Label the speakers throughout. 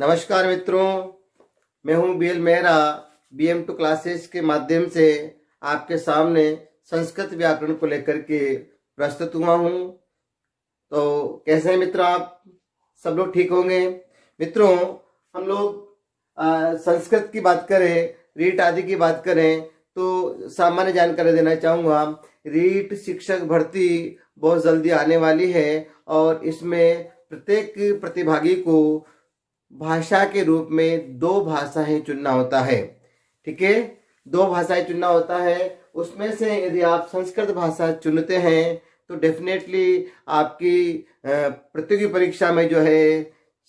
Speaker 1: नमस्कार मित्रों, मैं हूं बीएल मेहरा। BM2 क्लासेस के माध्यम से आपके सामने संस्कृत व्याकरण को लेकर के प्रस्तुत हुआ हूं। तो कैसे हैं मित्र आप? सब लोग ठीक होंगे। मित्रों, हम लोग संस्कृत की बात करें, रीट आदि की बात करें तो सामान्य जानकारी देना चाहूँगा। रीट शिक्षक भर्ती बहुत जल्दी आने वाली है और इसमें प्रत्येक प्रतिभागी को भाषा के रूप में 2 भाषाएं चुनना होता है। ठीक है, 2 भाषाएं चुनना होता है। उसमें से यदि आप संस्कृत भाषा चुनते हैं तो डेफिनेटली आपकी प्रतियोगी परीक्षा में जो है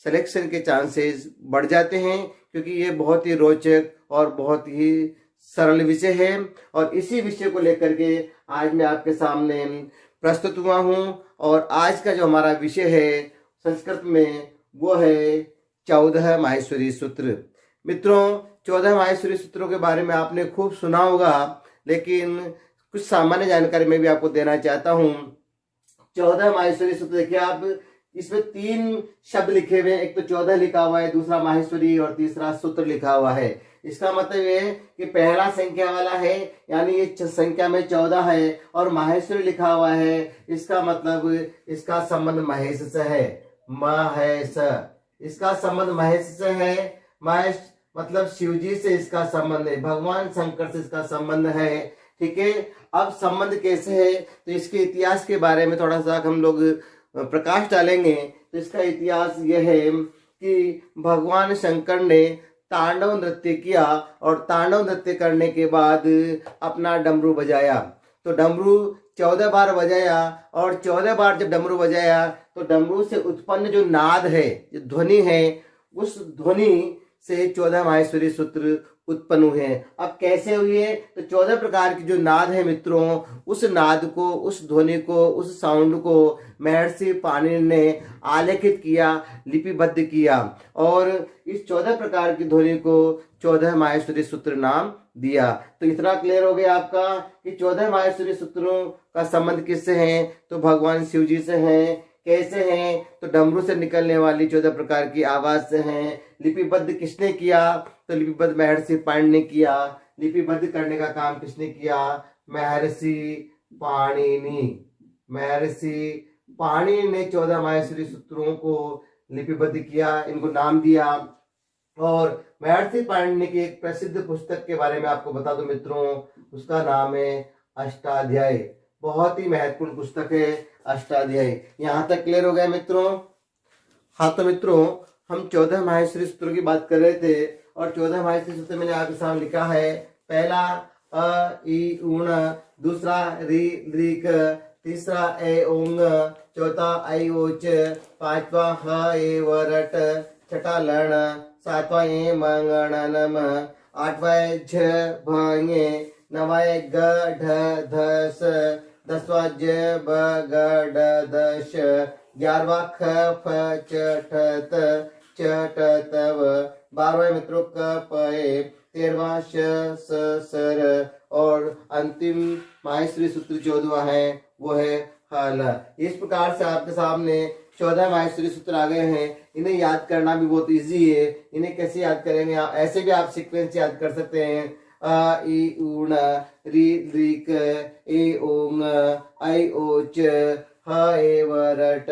Speaker 1: सिलेक्शन के चांसेस बढ़ जाते हैं, क्योंकि ये बहुत ही रोचक और बहुत ही सरल विषय है। और इसी विषय को लेकर के आज मैं आपके सामने प्रस्तुत हुआ हूँ। और आज का जो हमारा विषय है संस्कृत में वो है 14 माहेश्वरी सूत्र। मित्रों, 14 माहेश्वरी सूत्रों के बारे में आपने खूब सुना होगा, लेकिन कुछ सामान्य जानकारी मैं भी आपको देना चाहता हूँ। 14 माहेश्वरी सूत्र देखिए आप, इसमें 3 शब्द लिखे हुए हैं। एक तो 14 लिखा हुआ है, दूसरा माहेश्वरी और तीसरा सूत्र लिखा हुआ है। इसका मतलब ये है कि पहला संख्या वाला है, यानी ये संख्या में 14 है, और माहेश्वरी लिखा हुआ है, इसका मतलब इसका संबंध महेश से है। महेश, इसका संबंध महेश से है। महेश मतलब शिवजी से इसका संबंध है, भगवान शंकर से इसका संबंध है। ठीक है, अब संबंध कैसे है तो इसके इतिहास के बारे में थोड़ा सा हम लोग प्रकाश डालेंगे। तो इसका इतिहास यह है कि भगवान शंकर ने तांडव नृत्य किया और तांडव नृत्य करने के बाद अपना डमरू बजाया। तो डमरू 14 बार बजाया, और 14 बार जब डमरू बजाया तो डमरू से उत्पन्न जो नाद है, जो ध्वनि है, उस ध्वनि से 14 माहेश्वरी सूत्र उत्पन्न हुए हैं। अब कैसे हुए? तो 14 प्रकार की जो नाद है मित्रों, उस नाद को, उस ध्वनि को, उस साउंड को महर्षि पाणिनि ने आलेखित किया, लिपिबद्ध किया, और इस 14 प्रकार की ध्वनि को 14 माहेश्वरी सूत्र नाम दिया। तो इतना क्लियर हो गया आपका कि 14 माहेश्वरी सूत्रों का संबंध किससे है? तो भगवान शिव जी से है। कैसे हैं? तो डमरू से निकलने वाली 14 प्रकार की आवाज से हैं। लिपिबद्ध किसने किया? तो लिपिबद्ध महर्षि पाणिनि ने किया। लिपिबद्ध करने का काम किसने किया? महर्षि पाणिनि। महर्षि पाणिनि ने 14 माहेश्वरी सूत्रों को लिपिबद्ध किया, इनको नाम दिया। और महर्षि पाणिनि की एक प्रसिद्ध पुस्तक के बारे में आपको बता दूं मित्रों, उसका नाम है अष्टाध्यायी। बहुत ही महत्वपूर्ण पुस्तक है अष्टाध्यायी। यहाँ तक क्लियर हो गया मित्रों? हाँ, तो मित्रों हम 14 माहेश्वरी सूत्रों की बात कर रहे थे, और 14 माहेश्वरी सूत्र मैंने आपके सामने लिखा है। पहला अ इ उण, दूसरा रि ऋक, तीसरा ए ओंग, चौथा ऐ ओच, पांचवा ह ए वरट, छठा लण, सातवां ए मंगणनम, आठवां झ भंगे, नवां ग ढ धस, 10वां ज ब ग ड दश, 11वां ख फ च ठ त च ट तव, 12वां मित्रों क प ए, 13वां श स सर, और अंतिम माहेश्वरी सूत्र 14वां है, वो है हल। इस प्रकार से आपके सामने 14 माहेश्वरी सूत्र आ गए हैं। इन्हें याद करना भी बहुत इजी है। इन्हें कैसे याद करेंगे? ऐसे भी आप सीक्वेंस याद कर सकते हैं। अ इ उण, रि ऋक, ए ओंग, ऐ ओच, ह ए वरट,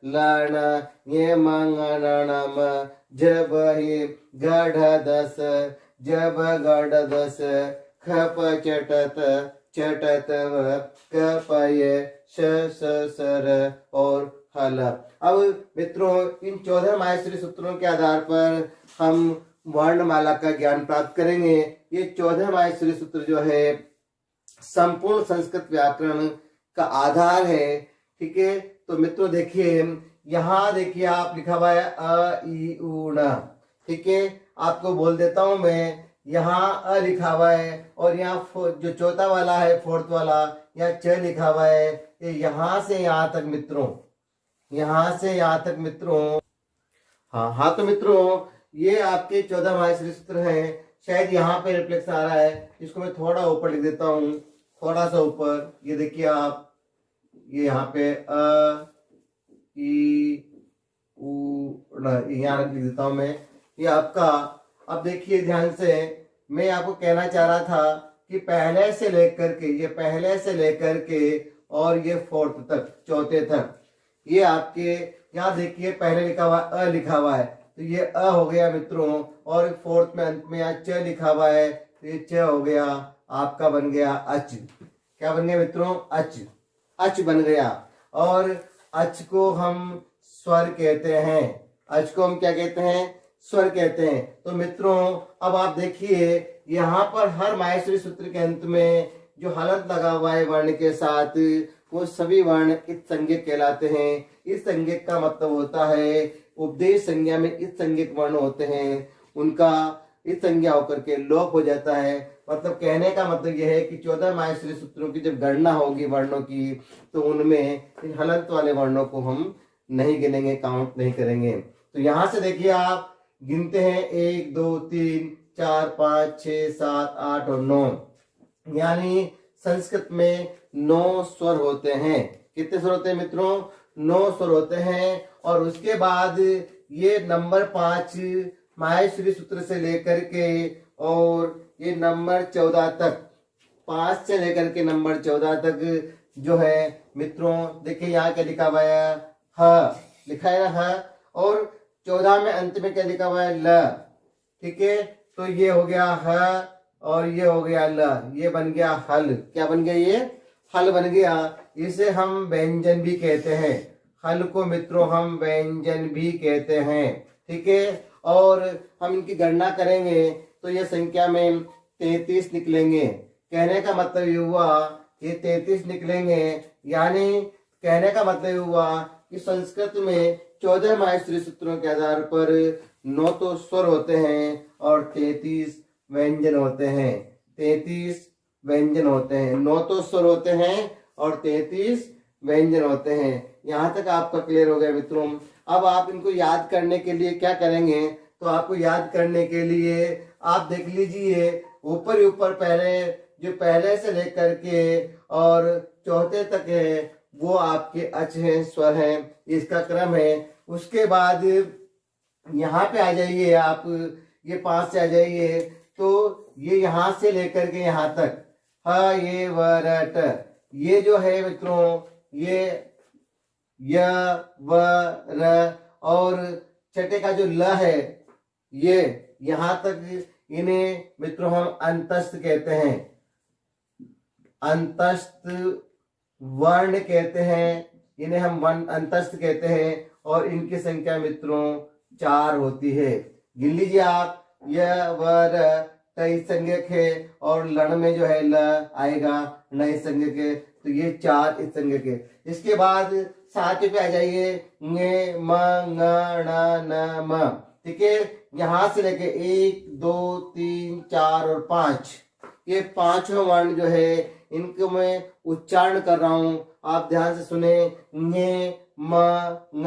Speaker 1: लण, ये मंगणनम, झ ब हे ग ढ दस, ज ब ग ड दस, ख प च ट त, च ट तव, क प य, श स सर, और हल। अब मित्रों इन 14 माहेश्वरी सूत्रों के आधार पर हम वर्णमाला का ज्ञान प्राप्त करेंगे। ये 14 माहेश्वरी सूत्र जो है संपूर्ण संस्कृत व्याकरण का आधार है। ठीक है, तो मित्रों देखिए, यहाँ देखिए आप लिखा हुआ है अ इ उण। ठीक है, आपको बोल देता हूं मैं, यहाँ अ लिखा हुआ है, और यहाँ जो चौथा वाला है, फोर्थ वाला, यहाँ च लिखा हुआ है। ये यहाँ से यहाँ तक मित्रों, यहाँ से यहाँ तक मित्रों। हाँ, तो मित्रों ये आपके 14 माहेश्वरी सूत्र हैं। शायद यहाँ पे रिफ्लेक्स आ रहा है, इसको मैं थोड़ा ऊपर लिख देता हूँ, थोड़ा सा ऊपर। ये देखिए आप, ये यहाँ पे अ इ उ यहाँ लिख देता हूँ मैं। ये आपका। अब देखिए ध्यान से, मैं आपको कहना चाह रहा था कि पहले से लेकर के और ये फोर्थ तक, चौथे तक, ये आपके यहाँ देखिए पहले लिखा हुआ अ लिखा हुआ है, तो ये अ हो गया मित्रों। और फोर्थ में अंत में यहाँ च लिखा हुआ है, तो ये च हो गया, आपका बन गया अच। क्या बन गया मित्रों? अच। अच बन गया। और अच को हम स्वर कहते हैं। अच को हम क्या कहते हैं? स्वर कहते हैं। तो मित्रों अब आप देखिए यहाँ पर हर माहेश्वरी सूत्र के अंत में जो हलंत लगा हुआ है वर्ण के साथ, वो सभी वर्ण इत संज्ञक कहलाते हैं। इस संज्ञक का मतलब होता है, उपदेश संज्ञा में इत संज्ञक वर्ण होते हैं, उनका इस संज्ञा होकर के लोप हो जाता है। मतलब कहने का मतलब यह है कि 14 माहेश्वरी सूत्रों की जब गणना होगी वर्णों की, तो उनमें इन हलंत वाले वर्णों को हम नहीं गिनेंगे, काउंट नहीं करेंगे। तो यहां से देखिए आप गिनते हैं 1 2 3 4 5 6 7 8 और 9, यानी संस्कृत में 9 स्वर होते हैं। कितने स्वर होते हैं मित्रों? 9 स्वर होते हैं। और उसके बाद ये नंबर 5 माहेश्वरी सूत्र से लेकर के और ये नंबर 14 तक, 5 से लेकर के नंबर 14 तक जो है मित्रों, देखिए यहाँ क्या लिखा हुआ है? ह लिखा है ना, ह। और 14 में अंत में क्या लिखा हुआ है? ल। ठीक है, तो ये हो गया ह और ये हो गया ल, ये बन गया हल। क्या बन गया? ये हल बन गया। इसे हम व्यंजन भी कहते हैं। हल को मित्रों हम व्यंजन भी कहते हैं। ठीक है, और हम इनकी गणना करेंगे तो ये संख्या में 33 निकलेंगे। कहने का मतलब ये हुआ ये 33 निकलेंगे, यानी कहने का मतलब हुआ कि संस्कृत में 14 माहेश्वरी सूत्रों के आधार पर 9 तो स्वर होते हैं और 33 व्यंजन होते हैं। 33 व्यंजन होते हैं। 9 तो स्वर होते हैं और 33 व्यंजन होते हैं। यहां तक आपका क्लियर हो गया मित्रों। अब आप इनको याद करने के लिए क्या करेंगे? तो आपको याद करने के लिए आप देख लीजिए ऊपर ही ऊपर पहले जो पहले से लेकर के और चौथे तक है वो आपके अच हैं, स्वर हैं, इसका क्रम है। उसके बाद यहाँ पे आ जाइए आप, ये 5 से आ जाइए, तो ये यहाँ से लेकर के यहाँ तक ह ये व र ट, ये जो है मित्रों ये य व र, और छठे का जो ल है ये यहाँ तक, इन्हें मित्रों हम अंतस्थ कहते हैं। अंतस्थ वर्ण कहते हैं, इन्हें हम अंतस्थ कहते हैं। और इनकी संख्या मित्रों 4 होती है। गिन लीजिए आप, य व र ट संज्ञक है और लण में जो है ल आएगा, नए संज्ञक है, तो ये 4 इस संज्ञक है। इसके बाद 7 पे आ जाइए, ङ म ङ ण न म। ठीक है, यहां से लेके 1 2 3 4 और 5, ये 5 वर्ण जो है इनको मैं उच्चारण कर रहा हूं, आप ध्यान से सुने। ङ म ङ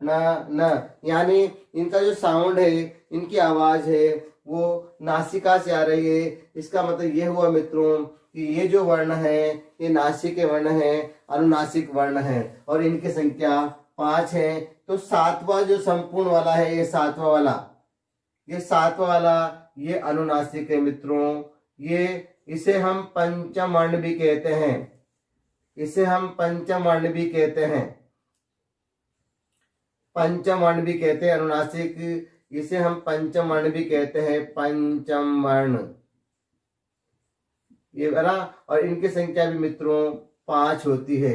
Speaker 1: न न, यानी इनका जो साउंड है, इनकी आवाज है वो नासिका से आ रही है। इसका मतलब ये हुआ मित्रों कि ये जो वर्ण है ये नासिक के वर्ण है, अनुनासिक वर्ण है, और इनकी संख्या 5 है। तो 7वां जो संपूर्ण वाला है, ये 7वां वाला, ये 7वां वाला ये अनुनासिक है मित्रों। ये इसे हम पंचम वर्ण भी कहते हैं। इसे हम पंचम वर्ण भी कहते हैं। पंचम वर्ण भी कहते हैं अनुनासिक, इसे हम पंचम वर्ण भी कहते हैं, पंचम वर्ण, ये ना। और इनकी संख्या भी मित्रों 5 होती है,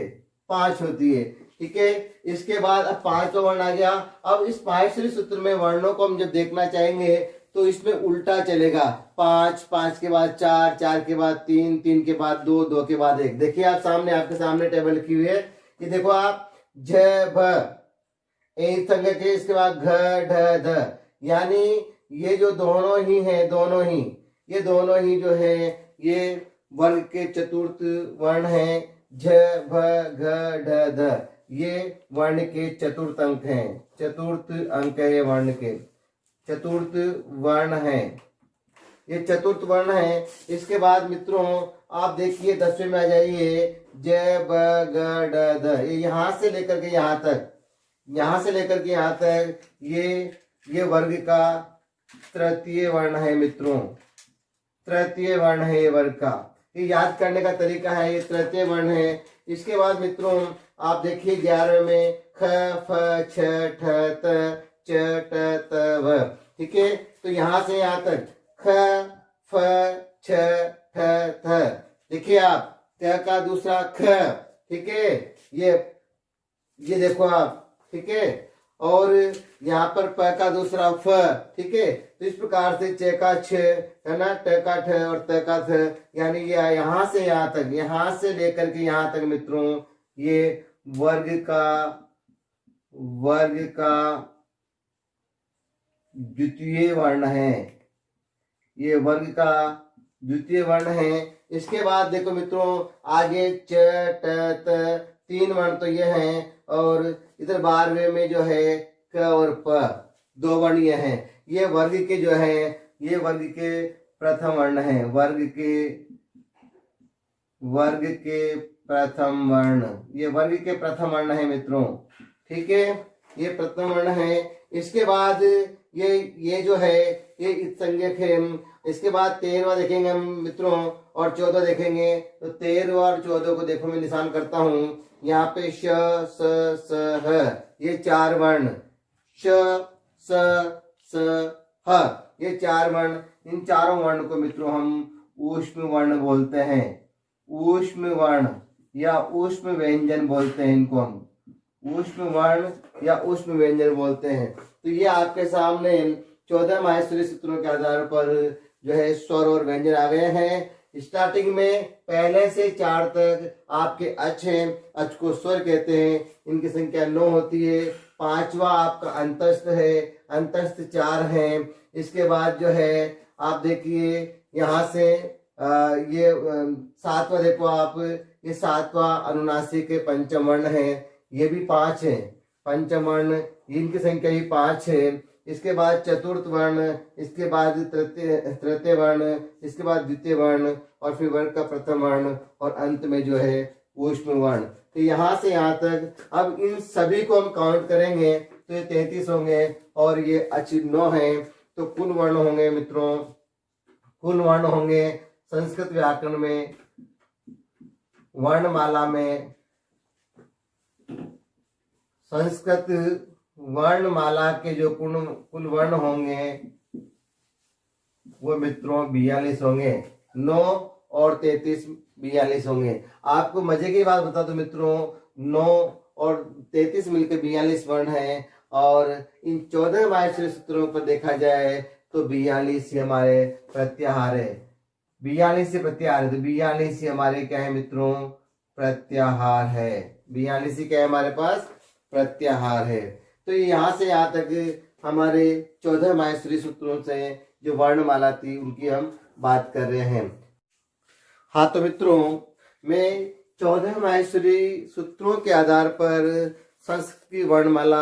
Speaker 1: 5 होती है। ठीक है, इसके बाद अब 5वां वर्ण आ गया। अब इस माहेश्वरी सूत्र में वर्णों को हम जब देखना चाहेंगे तो इसमें उल्टा चलेगा। 5, 5 के बाद 4, 4 के बाद 3, 3 के बाद 2, 2 के बाद 1। देखिए आप सामने, आपके सामने टेबल लिखी हुई है, ये देखो आप, झ भ एक संज्ञक है, इसके बाद घ ढ ध, यानी ये जो दोनों ही हैं, दोनों ही, ये दोनों ही जो है ये वर्ग के चतुर्थ वर्ण हैं। झ भ घ ढ ध, ये वर्ण के चतुर्थ अंक हैं, चतुर्थ अंक है, ये वर्ण के चतुर्थ वर्ण है, ये चतुर्थ वर्ण है। इसके बाद मित्रों आप देखिए 10वें में आ जाइए, ज ब ग ड ध, ये यहां से लेकर के यहां तक, यहां से लेकर के यहां तक ये वर्ग का तृतीय वर्ण है मित्रों, तृतीय वर्ण है ये वर्ग का। ये याद करने का तरीका है, ये तृतीय वर्ण है। इसके बाद मित्रों आप देखिए 11वें में ख फ छ ठ त च ट त व, ठीक है। तो यहां से यहां तक ख फ छ ठ थ, देखिए आप त का दूसरा ख, ठीक है, ये देखो आप, ठीक है। और यहाँ पर प का दूसरा फ, ठीक है। तो इस प्रकार से च का छ है ना, ट का ठ और त का थ, यानी ये यहां से यहां तक, यहां से लेकर के यहां तक मित्रों ये वर्ग का द्वितीय वर्ण है, ये वर्ग का द्वितीय वर्ण है। इसके बाद देखो मित्रों आगे च ट त, 3 वर्ण तो ये हैं, और इधर 12वें में जो है क और प, 2 वर्ण ये हैं। ये वर्ग के जो है, ये वर्ग के प्रथम वर्ण है, वर्ग के प्रथम वर्ण, ये वर्ग के प्रथम वर्ण है मित्रों, ठीक है, ये प्रथम वर्ण है। इसके बाद ये जो है ये संज्ञक है। इसके बाद 13वां देखेंगे हम मित्रों और 14 देखेंगे। तो 13 और 14 को देखो मैं निशान करता हूं, यहाँ पे श स स ह, ये 4 वर्ण, श स स ह, ये 4 वर्ण। इन चारों वर्ण को मित्रों हम ऊष्म वर्ण बोलते हैं, ऊष्म वर्ण या ऊष्म व्यंजन बोलते हैं, इनको हम ऊष्म वर्ण या ऊष्म व्यंजन बोलते हैं। तो ये आपके सामने 14 माहेश्वरी सूत्रों के आधार पर जो है स्वर और व्यंजन आ गए हैं। स्टार्टिंग में पहले से 4 तक आपके अच हैं, अच को स्वर कहते हैं, इनकी संख्या 9 होती है। 5वां आपका अंतस्थ है, अंतस्थ 4 हैं। इसके बाद जो है आप देखिए यहाँ से ये 7वां देखो आप, ये 7वां अनुनासिक पंचम वर्ण है, ये भी 5 है, पंचम वर्ण, इनकी संख्या ही 5 है। इसके बाद चतुर्थ वर्ण, इसके बाद तृतीय वर्ण, इसके बाद द्वितीय वर्ण, और फिर वर्ग का प्रथम वर्ण, और अंत में जो है ऊष्म वर्ण। तो यहाँ से यहाँ तक अब इन सभी को हम काउंट करेंगे तो ये 33 होंगे, और ये अच 9 है। तो कुल वर्ण होंगे मित्रों, कुल वर्ण होंगे संस्कृत व्याकरण में, वर्णमाला में, संस्कृत वर्णमाला के जो कुल वर्ण होंगे वो मित्रों 42 होंगे। 9 और 33 42 होंगे। आपको मजे की बात बता दो मित्रों, 9 और 33 मिलकर 42 वर्ण है, और इन 14 माहेश्वरी सूत्रों पर देखा जाए तो 42 ही हमारे प्रत्याहार है, 42 से प्रत्याहार है। तो 42 ही हमारे क्या है मित्रों, प्रत्याहार है। 42 ही क्या है हमारे पास, प्रत्याहार है। तो यहाँ से यहाँ तक हमारे 14 माहेश्वरी सूत्रों से जो वर्णमाला थी उनकी हम बात कर रहे हैं। हाँ तो मित्रों मैं 14 माहेश्वरी सूत्रों के आधार पर संस्कृत की वर्णमाला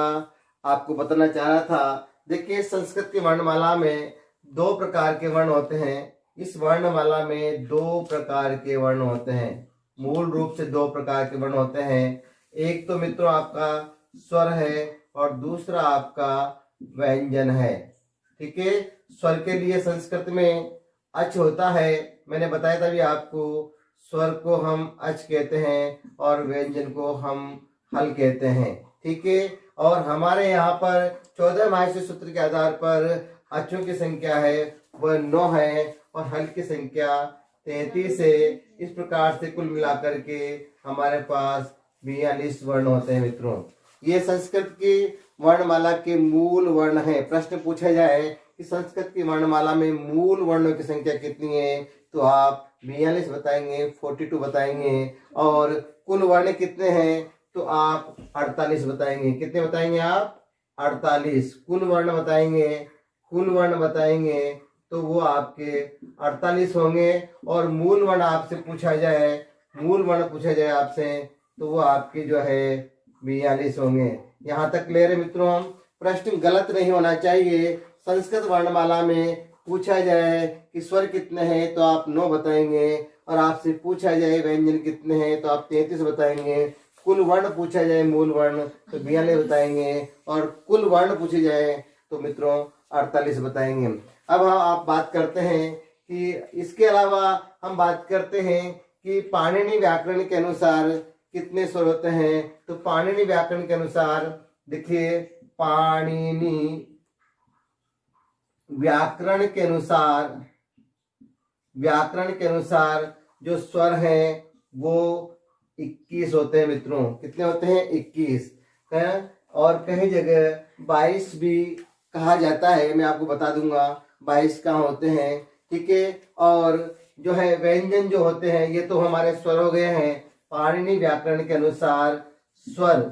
Speaker 1: आपको बताना चाह रहा था। देखिए संस्कृत की वर्णमाला में 2 प्रकार के वर्ण होते हैं। इस वर्णमाला में 2 प्रकार के वर्ण होते हैं, मूल रूप से 2 प्रकार के वर्ण होते हैं। एक तो मित्रों आपका स्वर है और दूसरा आपका व्यंजन है, ठीक है। स्वर के लिए संस्कृत में अच होता है, मैंने बताया था भी आपको, स्वर को हम अच कहते हैं और व्यंजन को हम हल कहते हैं, ठीक है। और हमारे यहाँ पर 14 माहेश्वरी सूत्र के आधार पर अचों की संख्या है वह 9 है और हल की संख्या 33 है। इस प्रकार से कुल मिलाकर के हमारे पास 42 वर्ण होते हैं मित्रों। ये संस्कृत की वर्णमाला के मूल वर्ण है। प्रश्न पूछा जाए कि संस्कृत की वर्णमाला में मूल वर्णों की संख्या कितनी है, तो आप 42 बताएंगे, 42 बताएंगे, और कुल वर्ण कितने हैं तो आप 48 बताएंगे। कितने बताएंगे आप, 48 कुल वर्ण बताएंगे। कुल वर्ण बताएंगे तो वो आपके 48 होंगे। और मूल वर्ण आपसे पूछा जाए, मूल वर्ण पूछा जाए आपसे, तो वो आपके जो है 42 होंगे। यहाँ तक क्लियर है मित्रों। प्रश्न गलत नहीं होना चाहिए। संस्कृत वर्णमाला में पूछा जाए कि स्वर कितने हैं तो आप 9 बताएंगे, और आपसे पूछा जाए व्यंजन कितने हैं तो आप 33 बताएंगे। कुल वर्ण पूछा जाए मूल वर्ण तो 42 बताएंगे, और कुल वर्ण पूछे जाए तो मित्रों 48 बताएंगे। अब हम आप बात करते हैं कि इसके अलावा हम बात करते हैं कि पाणिनि व्याकरण के अनुसार कितने स्वर होते हैं। तो पाणिनि व्याकरण के अनुसार देखिए, पाणिनि व्याकरण के अनुसार जो स्वर हैं वो 21 होते हैं मित्रों। कितने होते हैं? 21 है। और कहीं जगह 22 भी कहा जाता है, मैं आपको बता दूंगा 22 कहाँ होते हैं, ठीक है। और जो है व्यंजन जो होते हैं, ये तो हमारे स्वर हो गए हैं। पाणिनि व्याकरण के अनुसार स्वर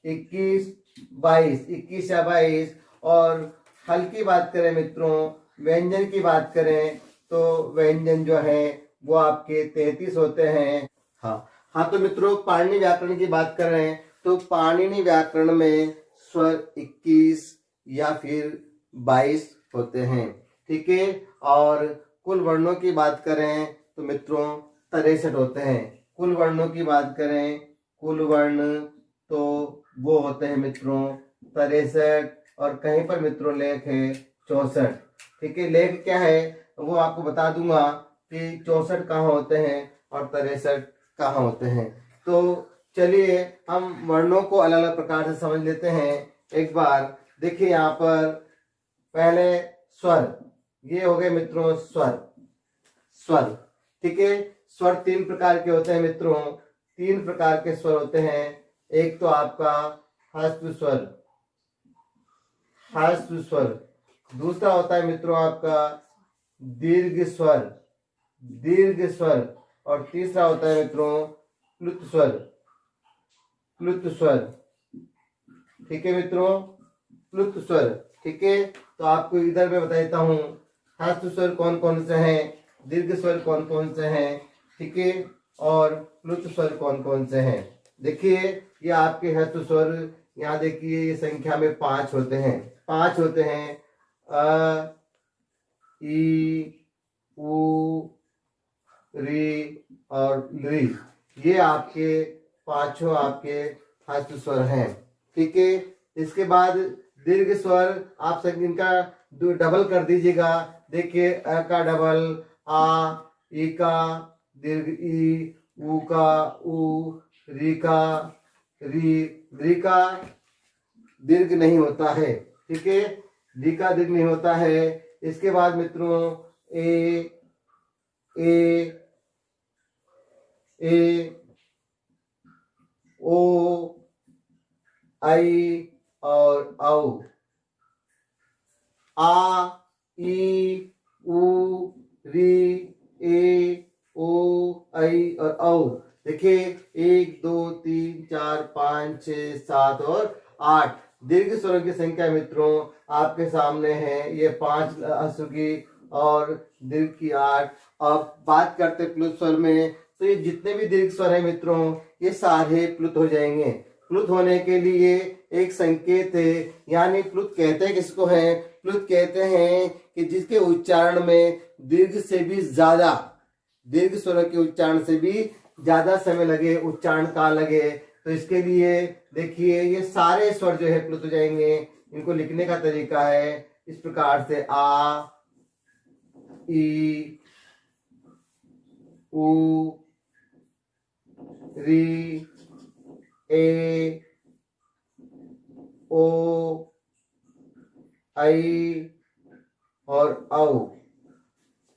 Speaker 1: 21, 22, 21 या 22। और हल की बात करें मित्रों, व्यंजन की बात करें तो व्यंजन जो है वो आपके 33 होते हैं। हाँ तो मित्रों, पाणिनि व्याकरण की बात कर रहे हैं तो पाणिनि व्याकरण में स्वर 21 या फिर 22 होते हैं, ठीक है। और कुल वर्णों की बात करें तो मित्रों 63 होते हैं। कुल वर्णों की बात करें, कुल वर्ण तो वो होते हैं मित्रों 63। और कहीं पर मित्रों लेख है 64, ठीक है। लेख क्या है वो आपको बता दूंगा कि 64 कहाँ होते हैं और 63 कहाँ होते हैं। तो चलिए हम वर्णों को अलग अलग प्रकार से समझ लेते हैं एक बार। देखिए यहाँ पर पहले स्वर, ये हो गए मित्रों स्वर, ठीक है। स्वर 3 प्रकार के होते हैं मित्रों, 3 प्रकार के स्वर होते हैं। एक तो आपका ह्रस्व स्वर, दूसरा होता है मित्रों आपका दीर्घ स्वर, और तीसरा होता है मित्रों प्लुत स्वर, ठीक है मित्रों, प्लुत स्वर, ठीक है। तो आपको इधर मैं बता देता हूँ ह्रस्व स्वर कौन कौन से हैं, दीर्घ स्वर कौन कौन से हैं, ठीक है, और प्लुत स्वर कौन कौन से हैं। देखिए ये आपके ह्रस्व स्वर, यहाँ देखिए ये संख्या में 5 होते हैं। 5 होते हैं, अ, ई, उ, री और ली। ये आपके पांचों आपके ह्रस्व स्वर हैं, ठीक है। इसके बाद दीर्घ स्वर आप सब इनका डबल कर दीजिएगा। देखिए अ का डबल आ, ई का दीर्घ ई, उ का उ, री का री। री का दीर्घ नहीं होता है, ठीक है, री का दीर्घ नहीं होता है। इसके बाद मित्रों ए ओ, आई और औ। आ, ई, उ, री, ए, ओ, आई और औ। देखिए 1 2 3 4 5 6 7 और 8 दीर्घ स्वरों की संख्या मित्रों आपके सामने है। ये 5 ह्रस्व की और दीर्घ की 8। अब बात करते प्लुत स्वर में, तो ये जितने भी दीर्घ स्वर है मित्रों ये सारे प्लुत हो जाएंगे। प्लुत होने के लिए एक संकेत है, यानी प्लुत कहते हैं किसको है? प्लुत कहते हैं कि जिसके उच्चारण में दीर्घ से भी ज्यादा, दीर्घ स्वर के उच्चारण से भी ज्यादा समय लगे, उच्चारण काल लगे। तो इसके लिए देखिए ये सारे स्वर जो है प्लुत हो जाएंगे। इनको लिखने का तरीका है इस प्रकार से, आ, ई, उ, री, ए, ओ, आई और औ।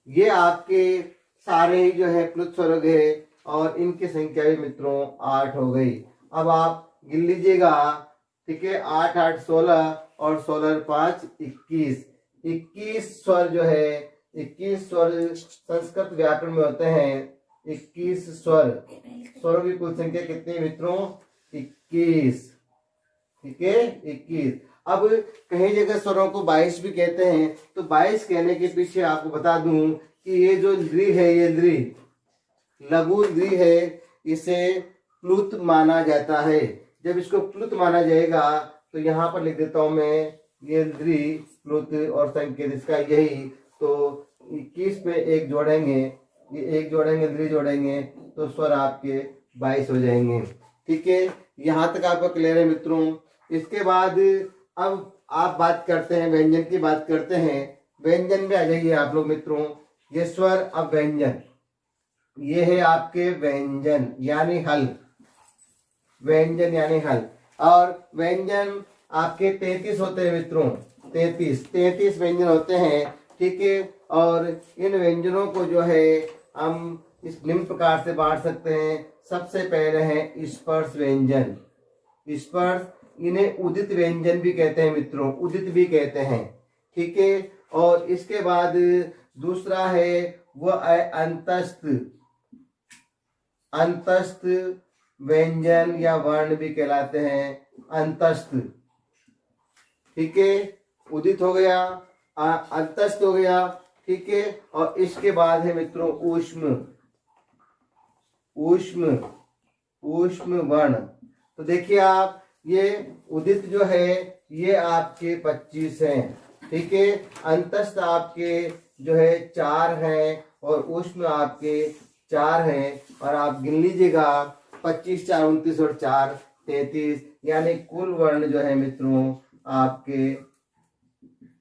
Speaker 1: ये आपके सारे ही जो है प्लुत स्वर है और इनकी संख्या भी मित्रों 8 हो गई। अब आप गिन लीजिएगा, ठीक है, 8 8 16 और 16 5 21। 21 स्वर जो है, 21 स्वर संस्कृत व्याकरण में होते हैं। 21 स्वरों की कुल संख्या कितनी मित्रों? 21, ठीक है, 21। अब कहीं जगह स्वरों को 22 भी कहते हैं। तो 22 कहने के पीछे आपको बता दूं कि ये जो द्रि है, ये द्रि लघु द्रि है, इसे प्लुत माना जाता है। जब इसको प्लुत माना जाएगा तो यहाँ पर लिख देता हूं मैं, ये द्रि प्लुत और संकेत इसका यही। तो 21 पे 1 जोड़ेंगे, ये 1 जोड़ेंगे, द्रि जोड़ेंगे तो स्वर आपके 22 हो जाएंगे, ठीक है। यहाँ तक आपको क्लियर है मित्रों। इसके बाद अब आप बात करते हैं, व्यंजन की बात करते हैं, व्यंजन में आ जाइए आप लोग मित्रों। ये स्वर अब व्यंजन, ये है आपके व्यंजन यानी हल, व्यंजन यानी हल। और व्यंजन आपके 33 होते हैं मित्रों, 33 व्यंजन होते हैं, ठीक है। और इन व्यंजनों को जो है हम इस निम्न प्रकार से बांट सकते हैं। सबसे पहले है स्पर्श व्यंजन, स्पर्श, इन्हें उदित व्यंजन भी कहते हैं मित्रों, उदित भी कहते हैं, ठीक है। और इसके बाद दूसरा है वह है अंतस्थ, अंतस्थ व्यंजन या वर्ण भी कहलाते हैं अंतस्थ, ठीक है। उदित हो गया, अंतस्थ हो गया, ठीक है। और इसके बाद है मित्रों ऊष्म, ऊष्म, ऊष्म वर्ण। तो देखिए आप, ये उदित जो है ये आपके 25 हैं, ठीक है। अंतस्थ आपके जो है 4 हैं और ऊष्म आपके 4 हैं। और आप गिन लीजिएगा 25 4 29 और 4 33, यानी कुल वर्ण जो है मित्रों आपके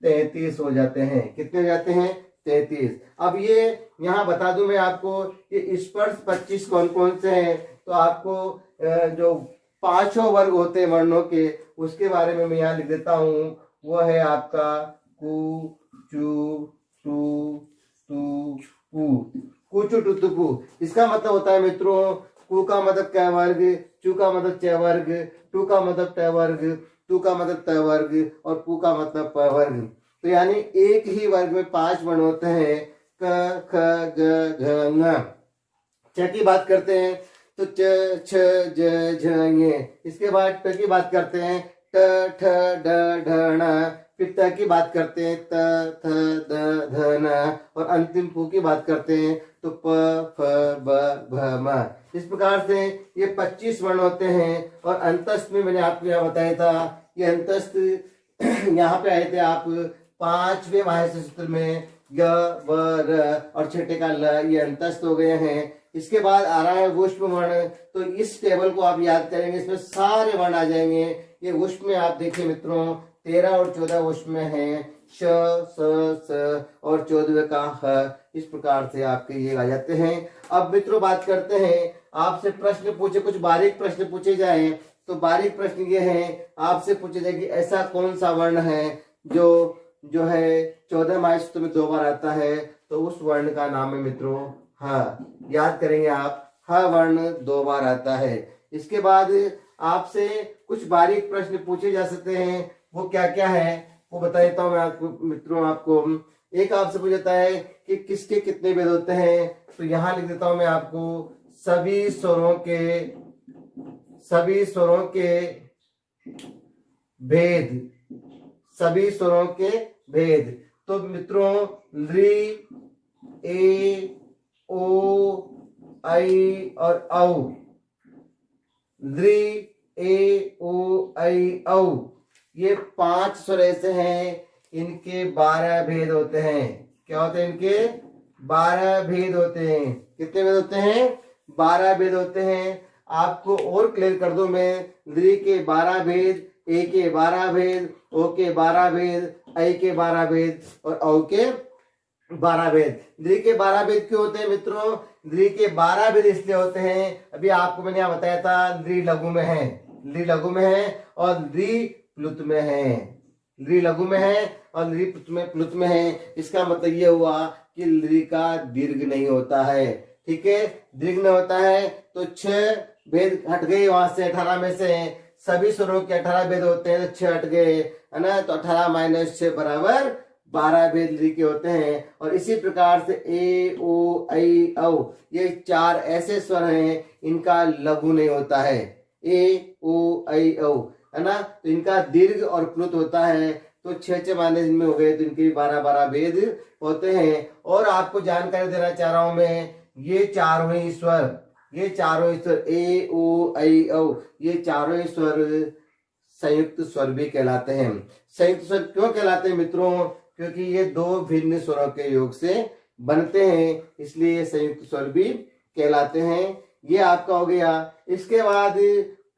Speaker 1: 33 हो जाते हैं। कितने हो जाते हैं? 33। अब ये यहाँ बता दूं मैं आपको, ये स्पर्श 25 कौन कौन से हैं। तो आपको जो 5 वर्ग होते हैं वर्णों के, उसके बारे में मैं यहाँ लिख देता हूँ। वो है आपका कु, चु, टू, तू, पू, कुचु टू तू पू। इसका मतलब होता है मित्रों, कु का मतलब क वर्ग, चु का मतलब च वर्ग, टू का मतलब ट वर्ग, तू का मतलब त वर्ग और पू का मतलब प वर्ग। तो यानी एक ही वर्ग में 5 वर्ण होते हैं, क ख ग घ ङ। च की बात करते हैं तो च छ ज झ ञ। इसके बाद ट की बात करते हैं ट ठ ड ढ ण। फिर त की बात करते हैं त थ द ध न। और अंतिम पू की बात करते हैं तो प फ ब भ म। इस प्रकार से ये 25 वर्ण होते हैं। और अंतस्थ में मैंने आपको यहाँ बताया था, ये अंतस्थ यहाँ पे आए थे आप 5वें महाशय सूत्र में, ग व र और छठे का ल, ये अंतस्थ हो गए हैं। इसके बाद आ रहा है ऊष्म वर्ण। तो इस टेबल को आप याद करेंगे, इसमें सारे वर्ण आ जाएंगे। ये ऊष्म में आप देखिए मित्रों 13 और 14 ऊष्म में है, श स स और 14वें का ह। इस प्रकार से आपके ये आ जाते हैं। अब मित्रों बात करते हैं, आपसे प्रश्न पूछे, कुछ बारीक प्रश्न पूछे जाए। तो बारीक प्रश्न ये है, आपसे पूछे जाए कि ऐसा कौन सा वर्ण है जो है 14 महाशय में 2 बार आता है। तो उस वर्ण का नाम है मित्रों ह। याद करेंगे आप, ह वर्ण 2 बार आता है। इसके बाद आपसे कुछ बारीक प्रश्न पूछे जा सकते हैं। वो क्या क्या है वो बता देता हूँ मैं आपको मित्रों। आपको एक आपसे पूछा जाता है कि किसके कितने भेद होते हैं। तो यहाँ लिख देता हूं मैं आपको, सभी स्वरों के भेद, सभी स्वरों के भेद। तो मित्रों ऋ, ए, ओ, आई और औ, ऋ, ए, ओ, आई, औ, ये 5 स्वर ऐसे हैं, इनके 12 भेद होते हैं। क्या होते हैं? इनके 12 भेद होते हैं। कितने भेद होते हैं? 12 भेद होते हैं। आपको और क्लियर कर दूं मैं, ऋ के 12 भेद, ए के 12 भेद, ओ के 12 भेद, आई के 12 भेद और औ के 12 भेद। ऋ के 12 भेद क्यों होते हैं मित्रों? ऋ के 12 भेद इसलिए होते हैं, अभी आपको मैंने यहाँ बताया था, ऋ लघु में है, ऋ लघु में है और ऋ प्लुत में है, ऋ लघु में है और ऋ प्लुत में है। इसका मतलब ये हुआ कि ऋ का दीर्घ नहीं होता है, ठीक है, दीर्घ नहीं होता है। तो 6 भेद हट गए वहां से, 18 में से सभी स्वरों के 18 भेद होते हैं, तो 6 हट गए, है ना। तो 18 - 6 बराबर 12 भेद ऋ के होते हैं। और इसी प्रकार से ए, ओ, आई, औ, ये 4 ऐसे स्वर हैं, इनका लघु नहीं होता है, ए, ओ, आई, औ, है ना। तो इनका दीर्घ और प्लुत होता है। तो 6 माने इनमें हो गए, तो इनके 12 भेद होते हैं। और आपको जानकारी देना चाह रहा हूं मैं, ये चारों ही स्वर, ये चारों स्वर ए, ओ, आई, औ, ये चारों ही स्वर संयुक्त स्वर भी कहलाते हैं। संयुक्त स्वर क्यों कहलाते हैं मित्रों? क्योंकि ये 2 भिन्न स्वरों के योग से बनते हैं, इसलिए संयुक्त स्वर भी कहलाते हैं। ये आपका हो गया। इसके बाद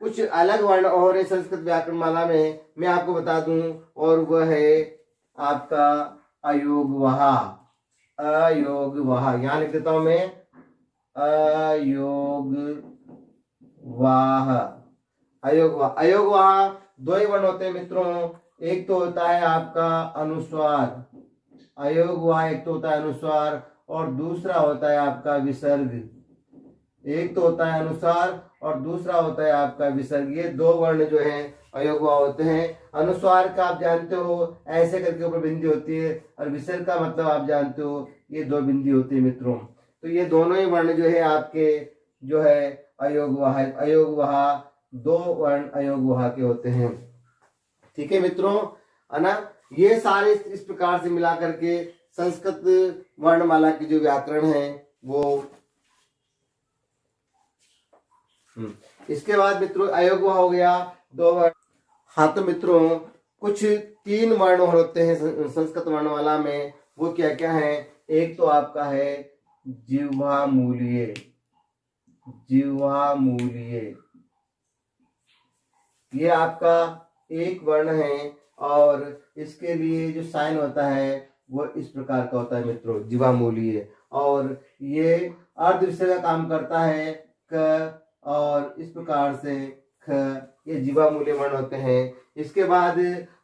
Speaker 1: कुछ अलग वर्ण और है संस्कृत व्याकरण माला में, मैं आपको बता दूं, और वह है आपका अयोगवाह। अयोगवाह यहाँ लिख देता हूं मैं, अयोगवाह। अयोगवाह, अयोगवाह दो ही वर्ण होते हैं मित्रों। एक तो होता है आपका अनुस्वार, अयोगवाह एक तो होता है अनुस्वार, और दूसरा होता है आपका विसर्ग। एक तो होता है अनुस्वार और दूसरा होता है आपका विसर्ग। ये दो वर्ण जो है अयोगवाह होते हैं। अनुस्वार का आप जानते हो ऐसे करके ऊपर बिंदी होती है, और विसर्ग का मतलब आप जानते हो ये दो बिंदी होती है मित्रों। तो ये दोनों ही वर्ण जो है आपके जो है अयोगवाह है। अयोगवाह दो वर्ण अयोगवाह के होते हैं। ठीक है मित्रों, है ना। ये सारे इस प्रकार से मिला करके संस्कृत वर्णमाला की जो व्याकरण है वो। इसके बाद मित्रों अयोगवाह हो गया, दो वर्ण। हाँ तो मित्रों कुछ तीन वर्ण होते हैं संस्कृत वर्णमाला में, वो क्या क्या है। एक तो आपका है जिह्वामूलीय, जिह्वामूलीय ये आपका एक वर्ण है, और इसके लिए जो साइन होता है वो इस प्रकार का होता है मित्रों, जिह्वामूलीय। और ये अर्ध विसर्ग का काम करता है, क, और इस प्रकार से ख, ये जिह्वामूलीय वर्ण होते हैं। इसके बाद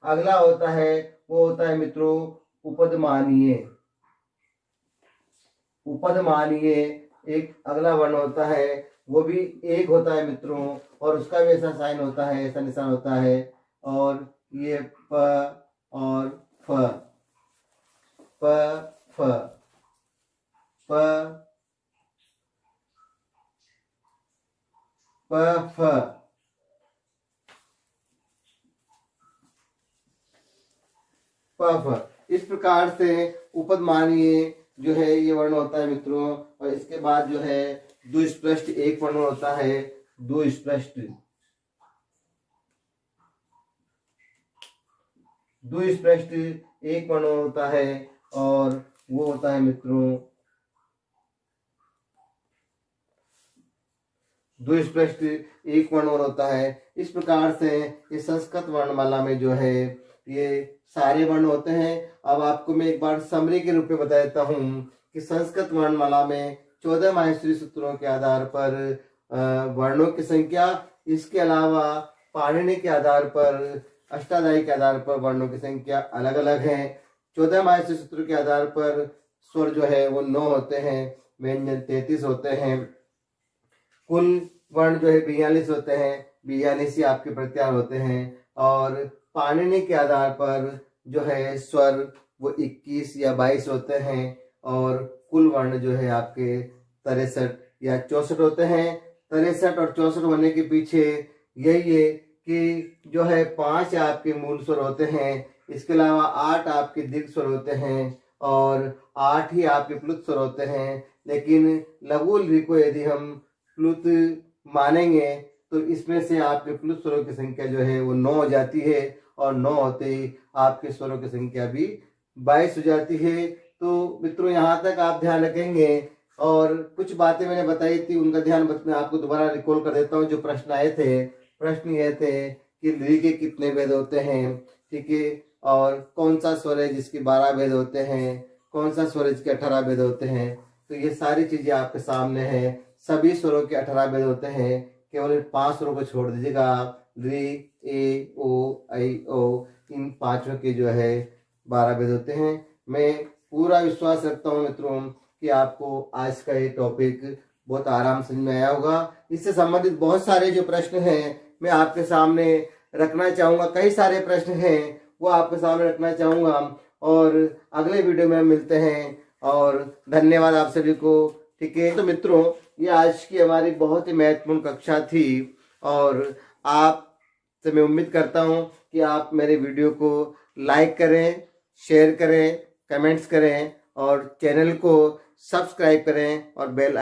Speaker 1: अगला होता है, वो होता है मित्रों उपदमानीय। उपदमानीय एक अगला वर्ण होता है, वो भी एक होता है मित्रों, और उसका भी ऐसा साइन होता है, ऐसा निशान होता है। और ये प और फ, प फ, प प फ, प फ, इस प्रकार से उपदमानीय जो है ये वर्ण होता है मित्रों। और इसके बाद जो है द्विस्पृष्ट एक वर्ण होता है, द्विस्पृष्ट। द्विस्पृष्ट एक वर्ण होता है, और वो होता है मित्रों द्विस्पृष्ट एक वर्ण और होता है। इस प्रकार से इस संस्कृत वर्णमाला में जो है ये सारे वर्ण होते हैं। अब आपको मैं एक बार समरी के रूप में बता देता हूँ कि संस्कृत वर्णमाला में 14 माहेश्वरी सूत्रों के आधार पर वर्णों की संख्या, इसके अलावा पाणिनि के आधार पर, अष्टाध्यायी के आधार पर वर्णों की संख्या अलग अलग है। 14 माहेश्वरी सूत्रों के आधार पर स्वर जो है वो 9 होते हैं, व्यंजन 33 होते हैं, कुल वर्ण जो है 42 होते हैं, 42 ही आपके प्रत्याहार होते हैं। और पाणिनि के आधार पर जो है स्वर वो 21 या 22 होते हैं, और कुल वर्ण जो है आपके 63 या 64 होते हैं। 63 और 64 होने के पीछे यही है कि जो है 5 आपके मूल स्वर होते हैं, इसके अलावा 8 आपके दीर्घ स्वर होते हैं, और 8 ही आपके प्लुत स्वर होते हैं। लेकिन लघु लिपि को यदि हम प्लुत मानेंगे तो इसमें से आपके प्लुत स्वरों की संख्या जो है वो 9 हो जाती है, और 9 होते ही आपके स्वरों की संख्या भी 22 हो जाती है। तो मित्रों यहाँ तक आप ध्यान रखेंगे, और कुछ बातें मैंने बताई थी उनका ध्यान मैं आपको दोबारा रिकॉल कर देता हूँ। जो प्रश्न आए थे, प्रश्न ये थे कि ली के कितने भेद होते हैं, ठीक है, और कौन सा स्वर है जिसके 12 भेद होते हैं, कौन सा स्वर जिसके 18 भेद होते हैं। तो ये सारी चीजें आपके सामने है। सभी स्वरों के 18 भेद होते हैं, केवल इन 5 स्वरों को छोड़ दीजिएगा, री, ए, ओ, आई, ओ, इन 5 के जो है 12 भेद होते हैं। मैं पूरा विश्वास रखता हूँ मित्रों कि आपको आज का ये टॉपिक बहुत आराम समझ में आया होगा। इससे संबंधित बहुत सारे जो प्रश्न हैं मैं आपके सामने रखना चाहूंगा, कई सारे प्रश्न हैं वो आपके सामने रखना चाहूंगा, और अगले वीडियो में मिलते हैं। और धन्यवाद आप सभी को। ठीक है, तो मित्रों ये आज की हमारी बहुत ही महत्वपूर्ण कक्षा थी, और आप से मैं उम्मीद करता हूं कि आप मेरे वीडियो को लाइक करें, शेयर करें, कमेंट्स करें, और चैनल को सब्सक्राइब करें, और बेल